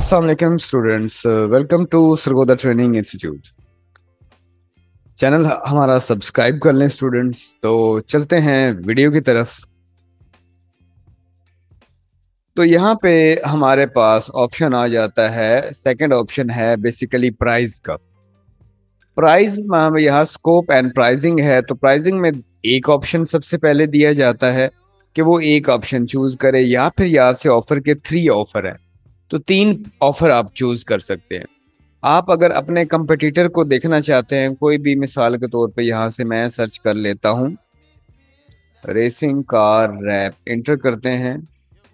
अस्सलाम वालेकुम students, welcome to Sargodha training institute. Channel हमारा सब्सक्राइब कर लें स्टूडेंट्स। तो चलते हैं वीडियो की तरफ। तो यहाँ पे हमारे पास ऑप्शन आ जाता है, सेकंड ऑप्शन है बेसिकली प्राइस का। प्राइस में यहाँ स्कोप एंड प्राइसिंग है। तो प्राइसिंग में एक ऑप्शन सबसे पहले दिया जाता है कि वो एक ऑप्शन चूज करे, या फिर यहाँ से ऑफर के 3 ऑफर है तो 3 ऑफर आप चूज कर सकते हैं। आप अगर अपने कंपटीटर को देखना चाहते हैं, कोई भी मिसाल के तौर पे यहाँ से मैं सर्च कर लेता हूँ, रेसिंग कार रैप इंटर करते हैं,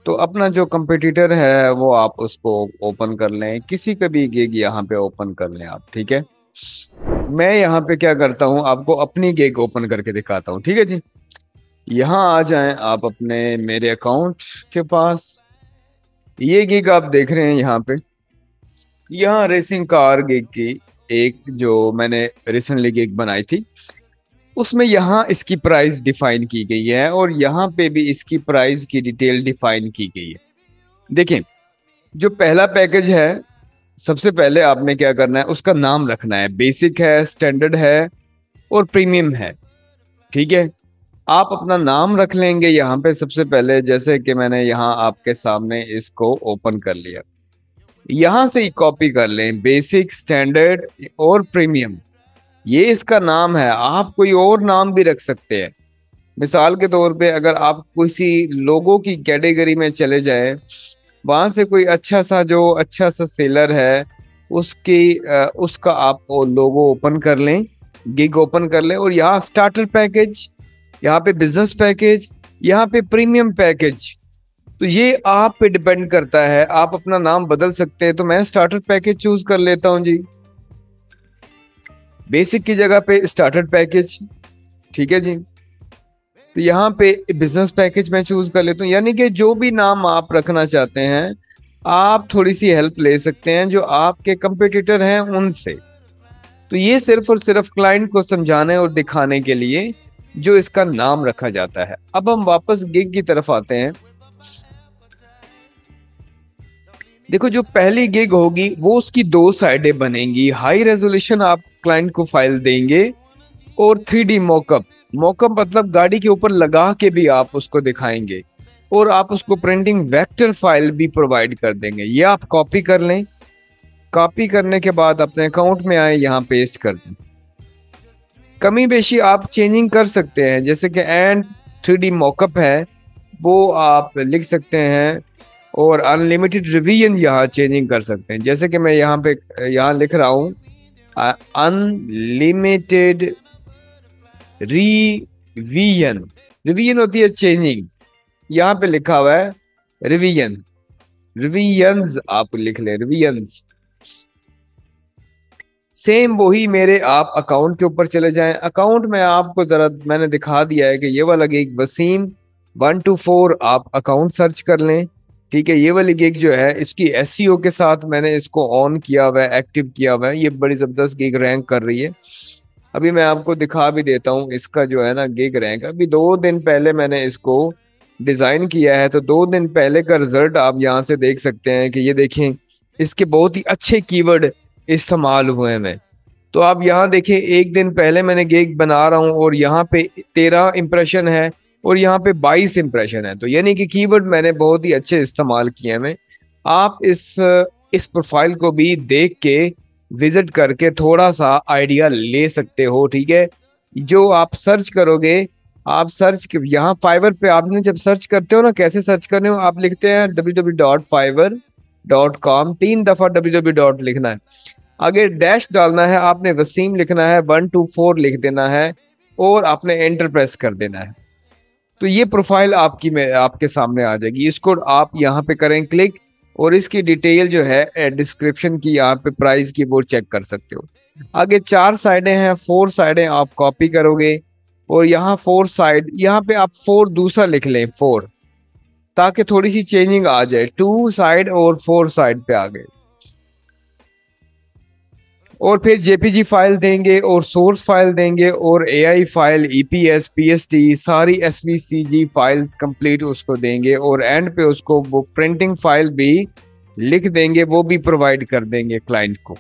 तो अपना जो कंपटीटर है वो आप उसको ओपन कर लें, किसी का भी गिग यहाँ पे ओपन कर लें आप। ठीक है, मैं यहाँ पे क्या करता हूँ, आपको अपनी गिग ओपन करके दिखाता हूँ। ठीक है जी, यहाँ आ जाएं आप अपने मेरे अकाउंट के पास। ये गिग आप देख रहे हैं यहाँ पे, यहाँ रेसिंग कार गिग की एक जो मैंने रिसेंटली गिग बनाई थी, उसमें यहाँ इसकी प्राइस डिफाइन की गई है और यहाँ पे भी इसकी प्राइस की डिटेल डिफाइन की गई है। देखें, जो पहला पैकेज है, सबसे पहले आपने क्या करना है, उसका नाम रखना है। बेसिक है, स्टैंडर्ड है और प्रीमियम है। ठीक है, आप अपना नाम रख लेंगे यहाँ पे सबसे पहले, जैसे कि मैंने यहाँ आपके सामने इसको ओपन कर लिया। यहाँ से ही कॉपी कर लें, बेसिक, स्टैंडर्ड और प्रीमियम, ये इसका नाम है। आप कोई और नाम भी रख सकते हैं। मिसाल के तौर पे अगर आप किसी लोगो की कैटेगरी में चले जाएं, वहां से कोई अच्छा सा सेलर है, उसका आप लोगो ओपन कर लें, गिग ओपन कर लें, और यहाँ स्टार्टर पैकेज, यहाँ पे बिजनेस पैकेज, यहाँ पे प्रीमियम पैकेज। तो ये आप पे डिपेंड करता है, आप अपना नाम बदल सकते हैं। तो मैं स्टार्टर पैकेज चूज कर लेता हूं जी, बेसिक की जगह पे स्टार्टर पैकेज। ठीक है जी, तो यहाँ पे बिजनेस पैकेज मैं चूज कर लेता हूँ। यानी कि जो भी नाम आप रखना चाहते हैं, आप थोड़ी सी हेल्प ले सकते हैं जो आपके कंपटीटर हैं उनसे। तो ये सिर्फ और सिर्फ क्लाइंट को समझाने और दिखाने के लिए जो इसका नाम रखा जाता है। अब हम वापस गिग की तरफ आते हैं। देखो, जो पहली गिग होगी वो उसकी 2 साइडें बनेंगी। हाई रेजोल्यूशन आप क्लाइंट को फाइल देंगे और 3D मॉकअप, मॉकअप मतलब गाड़ी के ऊपर लगा के भी आप उसको दिखाएंगे, और आप उसको प्रिंटिंग वेक्टर फाइल भी प्रोवाइड कर देंगे। ये आप कॉपी कर लें, कॉपी करने के बाद अपने अकाउंट में आए, यहाँ पेस्ट कर दें। कमी बेशी आप चेंजिंग कर सकते हैं, जैसे कि एंड 3D मॉकअप है वो आप लिख सकते हैं, और अनलिमिटेड रिवीजन यहाँ चेंजिंग कर सकते हैं। जैसे कि मैं यहाँ लिख रहा हूँ अनलिमिटेड रिवीजन। रिवीजन होती है चेंजिंग, यहाँ पे लिखा हुआ है रिवीजन, रिवीजन्स आप लिख ले, रिवीजन्स। सेम वही मेरे आप अकाउंट के ऊपर चले जाएं। अकाउंट में आपको जरा मैंने दिखा दिया है कि ये वाला गिग वसीम 124 आप अकाउंट सर्च कर लें। ठीक है, ये वाली गिग जो है इसकी एसईओ के साथ मैंने इसको ऑन किया हुआ है, एक्टिव किया हुआ है। ये बड़ी जबरदस्त गिग रैंक कर रही है। अभी मैं आपको दिखा भी देता हूँ इसका जो है ना गिग रैंक। अभी 2 दिन पहले मैंने इसको डिजाइन किया है, तो 2 दिन पहले का रिजल्ट आप यहाँ से देख सकते हैं कि ये देखें, इसके बहुत ही अच्छे कीवर्ड इस्तेमाल हुए हैं। तो आप यहाँ देखें, 1 दिन पहले मैंने गिग बना रहा हूँ और यहाँ पे 13 इंप्रेशन है और यहाँ पे 22 इंप्रेशन है। तो यानी कि कीवर्ड मैंने बहुत ही अच्छे इस्तेमाल किए हैं। आप इस प्रोफाइल को भी देख के विजिट करके थोड़ा सा आइडिया ले सकते हो। ठीक है, जो आप सर्च करोगे, आप सर्च यहाँ फाइवर पे आपने जब सर्च करते हो ना, कैसे सर्च करने हो, आप लिखते हैं www.fiverr.com, 3 दफा www. लिखना है, आगे डैश डालना है, आपने वसीम लिखना है, 124 लिख देना है और आपने एंटर प्रेस कर देना है। तो ये प्रोफाइल आपके सामने आ जाएगी। इसको आप यहाँ पे करें क्लिक, और इसकी डिटेल जो है डिस्क्रिप्शन की, यहाँ पे प्राइस की, वो चेक कर सकते हो। आगे 4 साइडें हैं, 4 साइडें आप कॉपी करोगे और यहाँ 4 साइड, यहाँ पे आप 4 दूसरा लिख लें, 4, ताकि थोड़ी सी चेंजिंग आ जाए। 2 साइड और 4 साइड पे आ गए, और फिर जेपीजी फाइल देंगे और सोर्स फाइल देंगे और एआई फाइल, ईपीएस, पीएसटी, सारी एसवीसीजी फाइल्स कंप्लीट उसको देंगे, और एंड पे उसको वो प्रिंटिंग फाइल भी लिख देंगे, वो भी प्रोवाइड कर देंगे क्लाइंट को।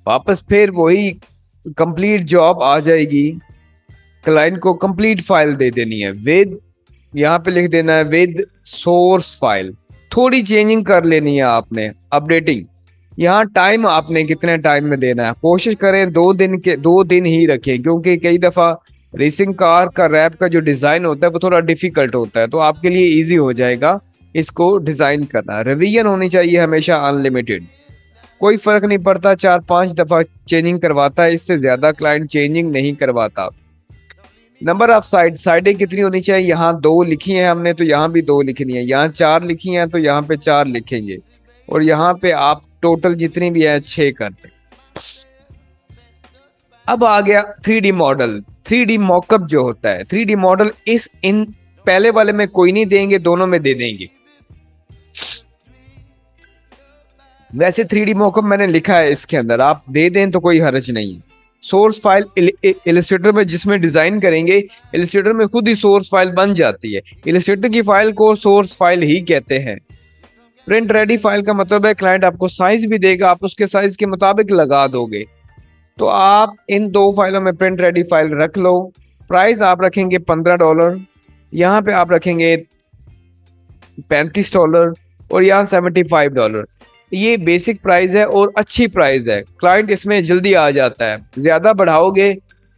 वापस फिर वही कंप्लीट जॉब आ जाएगी, क्लाइंट को कंप्लीट फाइल दे देनी है विद, यहाँ पे लिख देना है विद सोर्स फाइल। थोड़ी चेंजिंग कर लेनी है आपने, अपडेटिंग। यहाँ टाइम आपने कितने टाइम में देना है, कोशिश करें 2 दिन ही रखें, क्योंकि कई दफा रेसिंग कार का रैप का जो डिजाइन होता है वो थोड़ा डिफिकल्ट होता है, तो आपके लिए इजी हो जाएगा इसको डिजाइन करना। रिवीजन होनी चाहिए हमेशा अनलिमिटेड, कोई फर्क नहीं पड़ता 4-5 दफा चेंजिंग करवाता है, इससे ज्यादा क्लाइंट चेंजिंग नहीं करवाता। नंबर ऑफ साइडें कितनी होनी चाहिए, यहाँ 2 लिखी है हमने तो यहाँ भी 2 लिखनी है, यहाँ 4 लिखी है तो यहाँ पे 4 लिखेंगे, और यहाँ पे आप टोटल जितनी भी है 6 कर दें। अब आ गया 3D मॉडल। 3D मॉकअप जो होता है, 3D मॉडल इन पहले वाले में कोई नहीं देंगे, दोनों में दे देंगे। वैसे 3D मॉकअप मैंने लिखा है इसके अंदर, आप दे दें तो कोई हर्ज नहीं है। सोर्स फाइल इलस्ट्रेटर में जिसमें डिजाइन करेंगे, इलस्ट्रेटर में खुद ही सोर्स फाइल बन जाती है। इलस्ट्रेटर की फाइल को सोर्स फाइल ही कहते हैं। प्रिंट रेडी फाइल का मतलब है क्लाइंट आपको साइज भी देगा, आप उसके साइज के मुताबिक लगा दोगे। तो आप इन 2 फाइलों में प्रिंट रेडी फाइल रख लो। प्राइस आप रखेंगे $15, यहाँ पे आप रखेंगे $35 और यहाँ $75। ये बेसिक प्राइस है और अच्छी प्राइस है, क्लाइंट इसमें जल्दी आ जाता है। ज्यादा बढ़ाओगे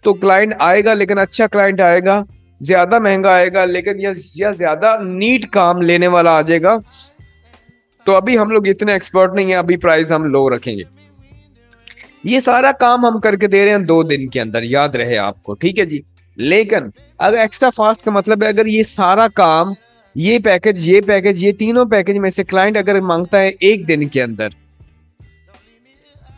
तो क्लाइंट आएगा, लेकिन अच्छा क्लाइंट आएगा, ज्यादा महंगा आएगा लेकिन या ज्यादा नीट काम लेने वाला आ जाएगा। तो अभी हम लोग इतने एक्सपर्ट नहीं है, अभी प्राइस हम लो रखेंगे। ये सारा काम हम करके दे रहे हैं 2 दिन के अंदर, याद रहे आपको, ठीक है जी। लेकिन अगर एक्स्ट्रा फास्ट का मतलब है, अगर ये सारा काम, ये पैकेज, ये तीनों पैकेज में से क्लाइंट अगर मांगता है 1 दिन के अंदर,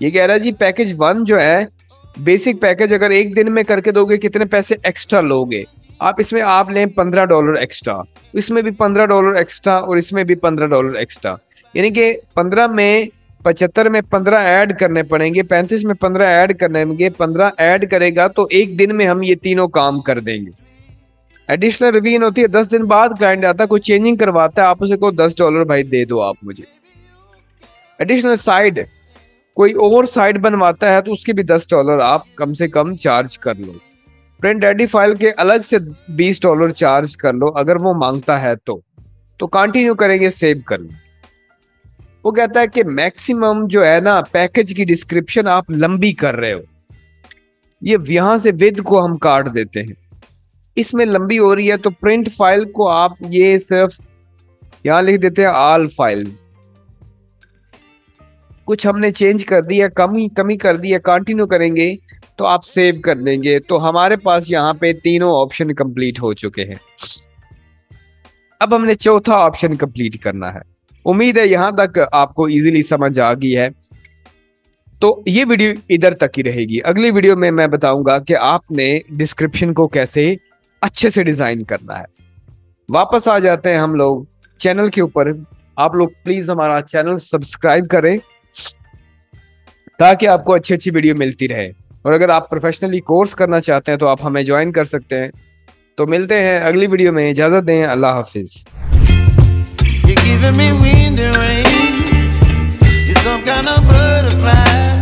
ये कह रहा है जी पैकेज 1 जो है बेसिक पैकेज, अगर 1 दिन में करके दोगे कितने पैसे एक्स्ट्रा लोगे आप? इसमें आप लें $15 एक्स्ट्रा, इसमें भी $15 एक्स्ट्रा और इसमें भी $15 एक्स्ट्रा, यानी कि 15 में 75 में 15 ऐड करने पड़ेंगे, 35 में 15 ऐड करने पड़ेंगे। 15 ऐड करेगा तो 1 दिन में हम ये तीनों काम कर देंगे। एडिशनल रिवीजन होती है 10 दिन बाद, क्लाइंट आता है कोई चेंजिंग करवाता है, आप उसे को $10 भाई दे दो आप मुझे। एडिशनल साइड कोई और साइड बनवाता है तो उसके भी $10 आप कम से कम चार्ज कर लो। प्रिंट रेडी फाइल के अलग से $20 चार्ज कर लो अगर वो मांगता है तो कंटिन्यू करेंगे, सेव कर लो। वो कहता है कि मैक्सिमम जो है ना पैकेज की डिस्क्रिप्शन आप लंबी कर रहे हो, ये यहां से विद को हम काट देते हैं, इसमें लंबी हो रही है तो प्रिंट फाइल को आप ये सिर्फ यहां लिख देते हैं ऑल फाइल्स। कुछ हमने चेंज कर दिया, कमी कर दी है, कंटिन्यू करेंगे तो आप सेव कर देंगे। तो हमारे पास यहाँ पे तीनों ऑप्शन कंप्लीट हो चुके हैं। अब हमने चौथा ऑप्शन कंप्लीट करना है। उम्मीद है यहां तक आपको इजीली समझ आ गई है। तो ये वीडियो इधर तक ही रहेगी। अगली वीडियो में मैं बताऊंगा कि आपने डिस्क्रिप्शन को कैसे अच्छे से डिजाइन करना है। वापस आ जाते हैं हम लोग चैनल के ऊपर। आप लोग प्लीज हमारा चैनल सब्सक्राइब करें ताकि आपको अच्छी अच्छी वीडियो मिलती रहे। और अगर आप प्रोफेशनली कोर्स करना चाहते हैं तो आप हमें ज्वाइन कर सकते हैं। तो मिलते हैं अगली वीडियो में, इजाजत दें, अल्लाह हाफिज। You're giving me wind and rain. You're some kind of butterfly.